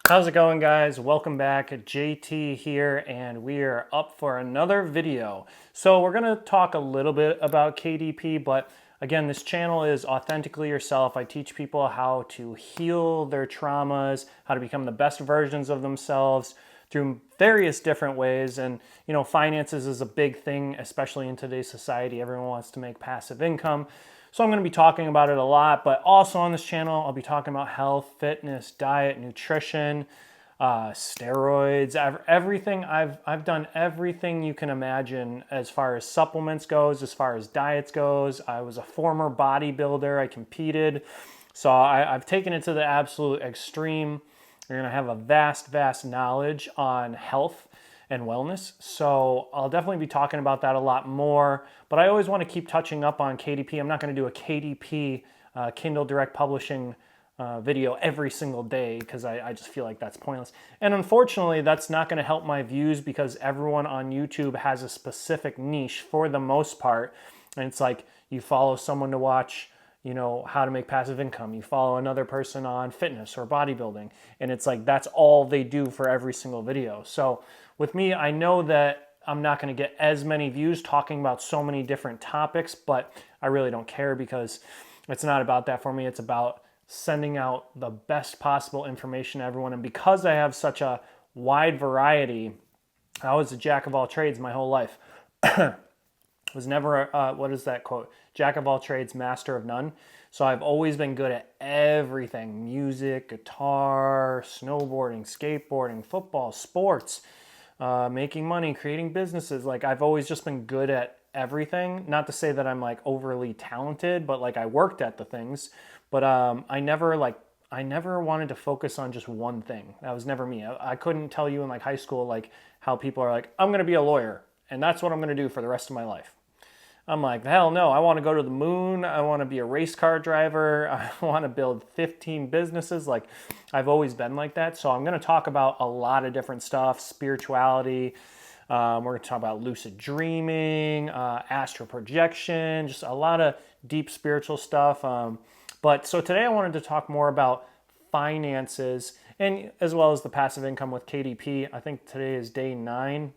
How's it going, guys? Welcome back. JT here, and we are up for another video. So we're going to talk a little bit about KDP, but again, this channel is Authentically Yourself. I teach people how to heal their traumas, how to become the best versions of themselves through various different ways. And, finances is a big thing, especially in today's society. Everyone wants to make passive income. So I'm going to be talking about it a lot, but also on this channel, I'll be talking about health, fitness, diet, nutrition, steroids, everything. I've done everything you can imagine as far as supplements goes, as far as diets goes. I was a former bodybuilder. I competed. So I've taken it to the absolute extreme. You're going to have a vast knowledge on health and wellness. So I'll definitely be talking about that a lot more, but I always want to keep touching up on KDP. I'm not going to do a KDP Kindle Direct Publishing video every single day because I just feel like that's pointless. And unfortunately, that's not going to help my views because everyone on YouTube has a specific niche for the most part. And it's like you follow someone to watch how to make passive income. You follow another person on fitness or bodybuilding, and it's like that's all they do for every single video. So with me, I know that I'm not going to get as many views talking about so many different topics, but I really don't care because it's not about that for me. It's about sending out the best possible information to everyone. And because I have such a wide variety, I was a jack of all trades my whole life. Was never, what is that quote? Jack of all trades, master of none. So I've always been good at everything: music, guitar, snowboarding, skateboarding, football, sports, making money, creating businesses. Like I've always just been good at everything. Not to say that I'm like overly talented, but like I worked at the things. But I never wanted to focus on just one thing. That was never me. I couldn't tell you in like high school like how people are like, I'm going to be a lawyer and that's what I'm going to do for the rest of my life. I'm like, hell no, I want to go to the moon. I want to be a race car driver. I want to build 15 businesses. Like I've always been like that. So I'm going to talk about a lot of different stuff: spirituality. We're going to talk about lucid dreaming, astral projection, just a lot of deep spiritual stuff. But so today I wanted to talk more about finances and as well as the passive income with KDP. I think today is day 9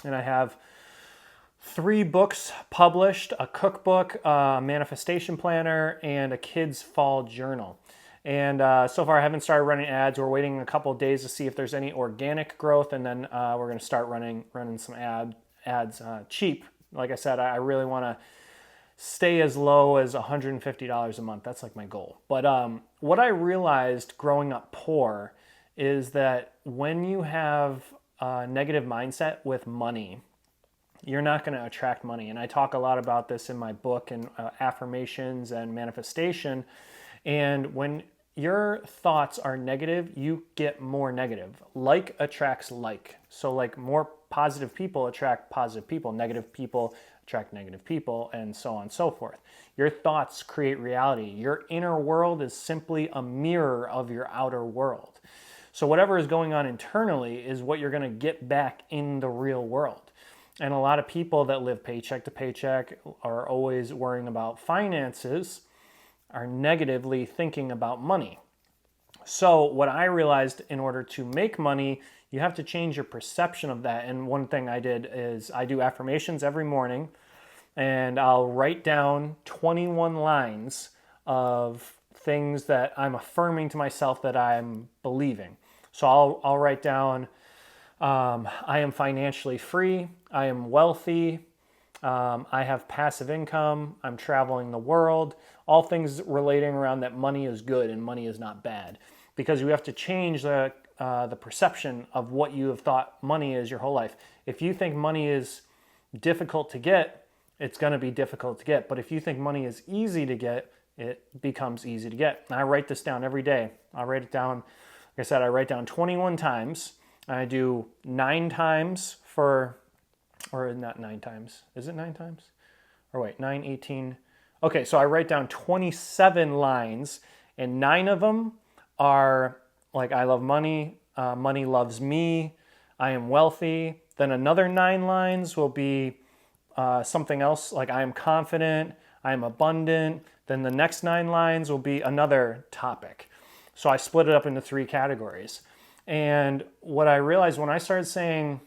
and I have 3 books published: a cookbook, a manifestation planner, and a kid's fall journal. And so far I haven't started running ads. We're waiting a couple of days to see if there's any organic growth, and then we're going to start running some ads cheap. Like I said, I really want to stay as low as $150 a month. That's like my goal. But what I realized growing up poor is that when you have a negative mindset with money, you're not going to attract money. And I talk a lot about this in my book and affirmations and manifestation. And when your thoughts are negative, you get more negative. Like attracts like. So like more positive people attract positive people, negative people attract negative people, and so on and so forth. Your thoughts create reality. Your inner world is simply a mirror of your outer world. So whatever is going on internally is what you're going to get back in the real world. And a lot of people that live paycheck to paycheck are always worrying about finances, are negatively thinking about money. So what I realized, in order to make money, you have to change your perception of that. And one thing I did is I do affirmations every morning, and I'll write down 21 lines of things that I'm affirming to myself that I'm believing. So I'll write down, I am financially free, I am wealthy, I have passive income, I'm traveling the world, all things relating around that money is good and money is not bad. Because you have to change the perception of what you have thought money is your whole life. If you think money is difficult to get, it's going to be difficult to get. But if you think money is easy to get, it becomes easy to get. And I write this down every day. I write it down, like I said, I write down 21 times. I do 9 times or not 9 times. Is it 9 times? Or wait, 9, 18. Okay, so I write down 27 lines, and 9 of them are like, I love money, money loves me, I am wealthy. Then another 9 lines will be something else, like I am confident, I am abundant. Then the next 9 lines will be another topic. So I split it up into 3 categories. And what I realized when I started saying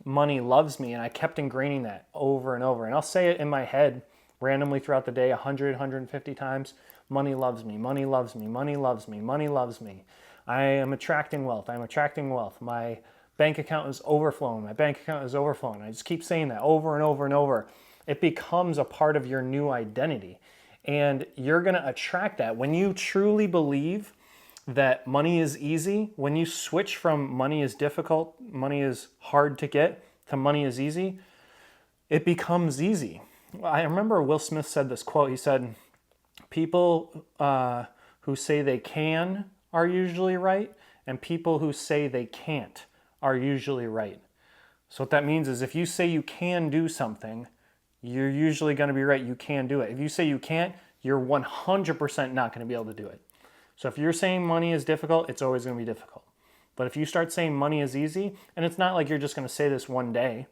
money loves me, and I kept ingraining that over and over, and I'll say it in my head randomly throughout the day 100, 150 times. Money loves me, money loves me, money loves me, money loves me. I am attracting wealth, I'm attracting wealth. My bank account is overflowing, my bank account is overflowing. I just keep saying that over and over and over. It becomes a part of your new identity. And you're going to attract that. When you truly believe that money is easy, when you switch from money is difficult, money is hard to get, to money is easy, it becomes easy. I remember Will Smith said this quote. He said, people who say they can are usually right, and people who say they can't are usually right. So what that means is if you say you can do something, you're usually going to be right. You can do it. If you say you can't, you're 100% not going to be able to do it. So if you're saying money is difficult, it's always going to be difficult. But if you start saying money is easy, and it's not like you're just going to say this one day,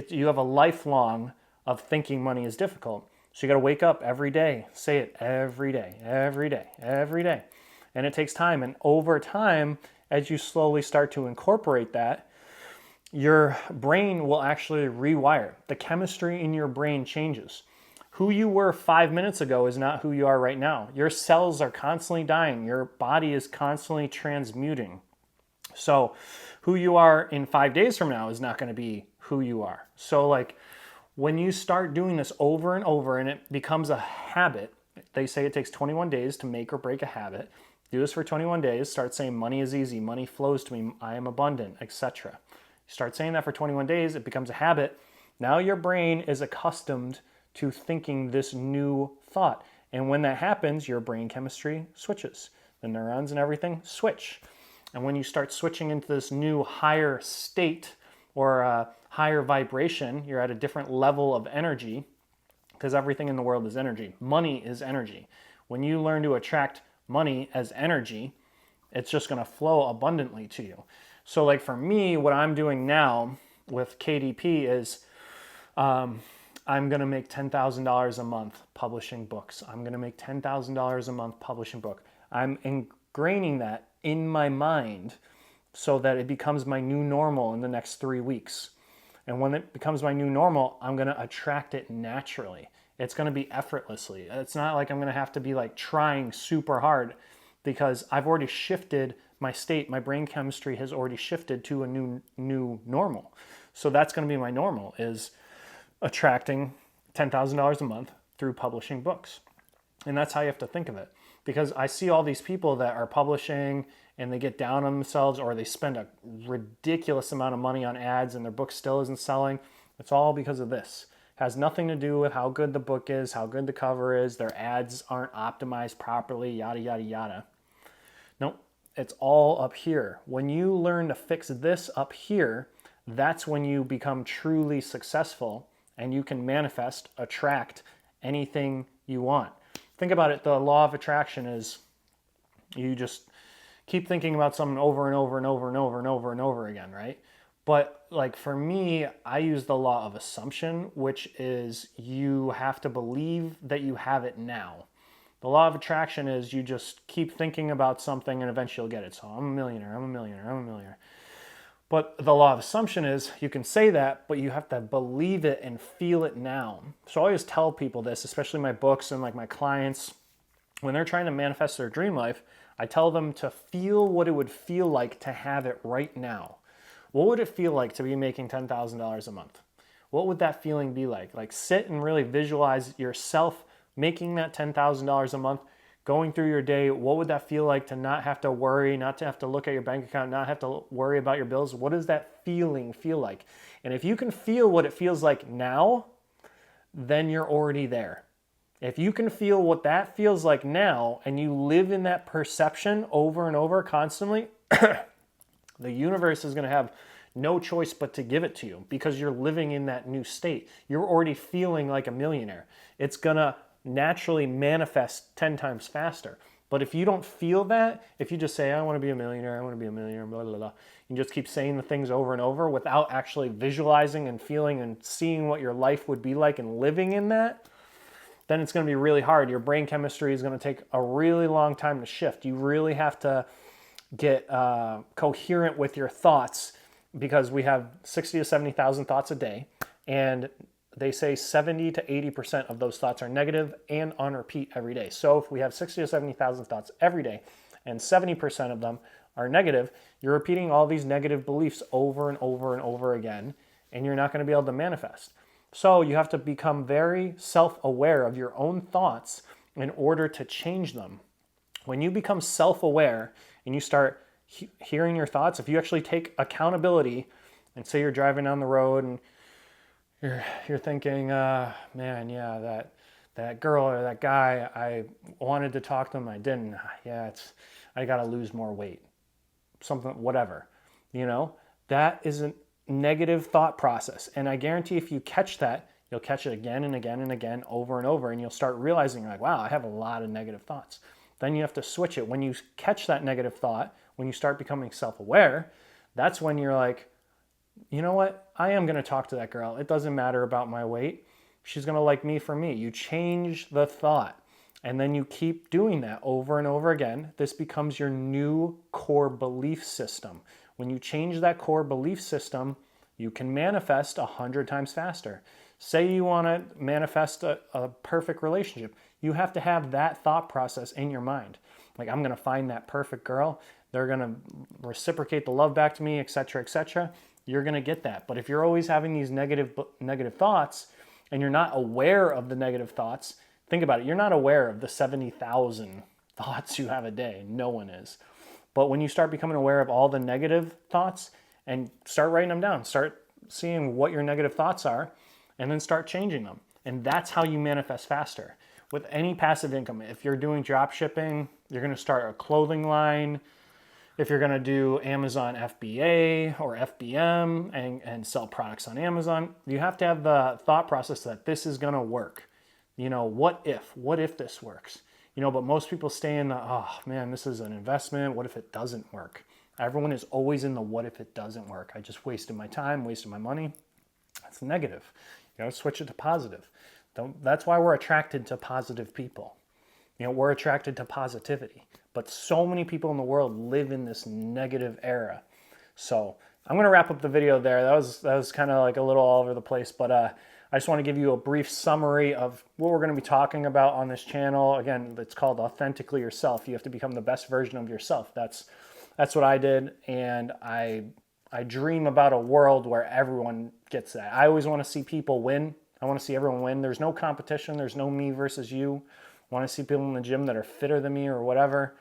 you have a lifelong of thinking money is difficult. So you got to wake up every day, say it every day, every day, every day. And it takes time. And over time, as you slowly start to incorporate that, your brain will actually rewire. The chemistry in your brain changes. Who you were 5 minutes ago is not who you are right now. Your cells are constantly dying. Your body is constantly transmuting. So who you are in 5 days from now is not going to be who you are. So like when you start doing this over and over and it becomes a habit, they say it takes 21 days to make or break a habit. Do this for 21 days. Start saying money is easy, money flows to me, I am abundant, etc. Start saying that for 21 days, it becomes a habit. Now your brain is accustomed to thinking this new thought. And when that happens, your brain chemistry switches. The neurons and everything switch. And when you start switching into this new higher state or a higher vibration, you're at a different level of energy, because everything in the world is energy. Money is energy. When you learn to attract money as energy, it's just going to flow abundantly to you. So like for me, what I'm doing now with KDP is I'm going to make $10,000 a month publishing books. I'm going to make $10,000 a month publishing book. I'm ingraining that in my mind so that it becomes my new normal in the next 3 weeks. And when it becomes my new normal, I'm going to attract it naturally. It's going to be effortlessly. It's not like I'm going to have to be like trying super hard, because I've already shifted my state. My brain chemistry has already shifted to a new normal. So that's going to be my normal, is attracting $10,000 a month through publishing books. And that's how you have to think of it. Because I see all these people that are publishing and they get down on themselves, or they spend a ridiculous amount of money on ads and their book still isn't selling. It's all because of this. It has nothing to do with how good the book is, how good the cover is, their ads aren't optimized properly, yada, yada, yada. Nope, it's all up here. When you learn to fix this up here, that's when you become truly successful and you can manifest, attract anything you want. Think about it. The law of attraction is you just keep thinking about something over and over and over and over and over and over again, right? But like for me, I use the law of assumption, which is you have to believe that you have it now. The law of attraction is you just keep thinking about something and eventually you'll get it. So I'm a millionaire, I'm a millionaire, I'm a millionaire. But the law of assumption is you can say that, but you have to believe it and feel it now. So I always tell people this, especially my books and like my clients, when they're trying to manifest their dream life, I tell them to feel what it would feel like to have it right now. What would it feel like to be making $10,000 a month? What would that feeling be like? Like sit and really visualize yourself making that $10,000 a month, going through your day. What would that feel like to not have to worry, not to have to look at your bank account, not have to worry about your bills? What does that feeling feel like? And if you can feel what it feels like now, then you're already there. If you can feel what that feels like now and you live in that perception over and over constantly, the universe is going to have no choice but to give it to you because you're living in that new state. You're already feeling like a millionaire. It's going to naturally manifest 10 times faster. But if you don't feel that, if you just say, I want to be a millionaire, I want to be a millionaire, blah, blah, blah, you just keep saying the things over and over without actually visualizing and feeling and seeing what your life would be like and living in that, then it's going to be really hard. Your brain chemistry is going to take a really long time to shift. You really have to get coherent with your thoughts, because we have 60 to 70,000 thoughts a day, and they say 70 to 80% of those thoughts are negative and on repeat every day. So if we have 60 to 70,000 thoughts every day and 70% of them are negative, you're repeating all these negative beliefs over and over and over again, and you're not going to be able to manifest. So you have to become very self-aware of your own thoughts in order to change them. When you become self-aware and you start hearing your thoughts, if you actually take accountability and say you're driving down the road and you're thinking, man, yeah, that girl or that guy, I wanted to talk to them, I didn't. Yeah, I got to lose more weight. Something, whatever. That is a negative thought process. And I guarantee if you catch that, you'll catch it again and again and again, over and over, and you'll start realizing, like, wow, I have a lot of negative thoughts. Then you have to switch it. When you catch that negative thought, when you start becoming self-aware, that's when you're like, you know what? I am going to talk to that girl. It doesn't matter about my weight. She's going to like me for me. You change the thought, and then you keep doing that over and over again. This becomes your new core belief system. When you change that core belief system, you can manifest 100 times faster. Say you want to manifest a perfect relationship. You have to have that thought process in your mind. Like, I'm going to find that perfect girl. They're going to reciprocate the love back to me, etc., etc. You're going to get that. But if you're always having these negative thoughts and you're not aware of the negative thoughts, think about it. You're not aware of the 70,000 thoughts you have a day. No one is. But when you start becoming aware of all the negative thoughts and start writing them down, start seeing what your negative thoughts are, and then start changing them. And that's how you manifest faster. With any passive income, if you're doing drop shipping, you're going to start a clothing line. If you're going to do Amazon FBA or FBM and sell products on Amazon, you have to have the thought process that this is going to work. What if this works? But most people stay in the, oh man, this is an investment. What if it doesn't work? Everyone is always in the what if it doesn't work. I just wasted my time, wasted my money. That's negative. Switch it to positive. That's why we're attracted to positive people. We're attracted to positivity. But so many people in the world live in this negative era. So I'm going to wrap up the video there. That was kind of like a little all over the place, but I just want to give you a brief summary of what we're going to be talking about on this channel. Again, it's called Authentically Yourself. You have to become the best version of yourself. That's what I did, and I dream about a world where everyone gets that. I always want to see people win. I want to see everyone win. There's no competition. There's no me versus you. I want to see people in the gym that are fitter than me or whatever.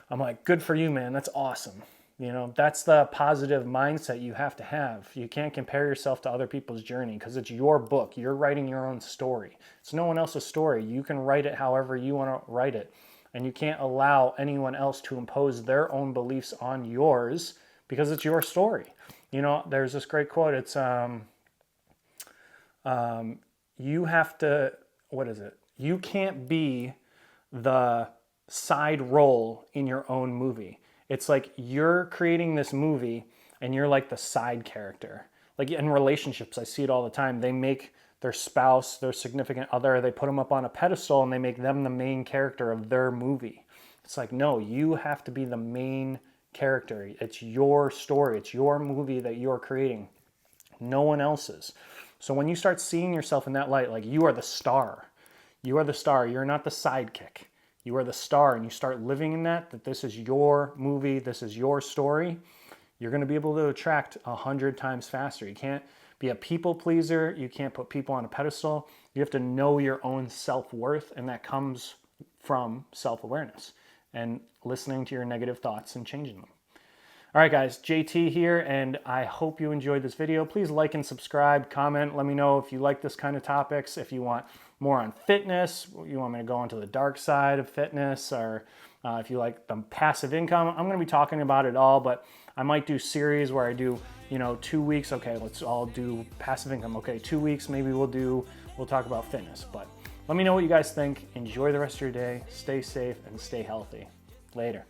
I'm like, good for you, man. That's awesome. That's the positive mindset you have to have. You can't compare yourself to other people's journey because it's your book. You're writing your own story. It's no one else's story. You can write it however you want to write it. And you can't allow anyone else to impose their own beliefs on yours because it's your story. There's this great quote. It's, you have to, what is it? You can't be the side role in your own movie. It's like you're creating this movie and you're like the side character. Like in relationships, I see it all the time. They make their spouse, their significant other, they put them up on a pedestal and they make them the main character of their movie. It's like, no, you have to be the main character. It's your story. It's your movie that you're creating. No one else's. So when you start seeing yourself in that light, like you are the star. You are the star. You're not the sidekick. You are the star, and you start living in that this is your movie, this is your story, you're going to be able to attract 100 times faster. You can't be a people pleaser. You can't put people on a pedestal. You have to know your own self-worth, and that comes from self-awareness and listening to your negative thoughts and changing them. All right, guys, JT here, and I hope you enjoyed this video. Please like and subscribe, comment. Let me know if you like this kind of topics, if you want more on fitness, you want me to go into the dark side of fitness, or if you like the passive income. I'm going to be talking about it all, but I might do series where I do, 2 weeks. Okay, let's all do passive income. Okay, 2 weeks, maybe we'll talk about fitness. But let me know what you guys think. Enjoy the rest of your day. Stay safe and stay healthy. Later.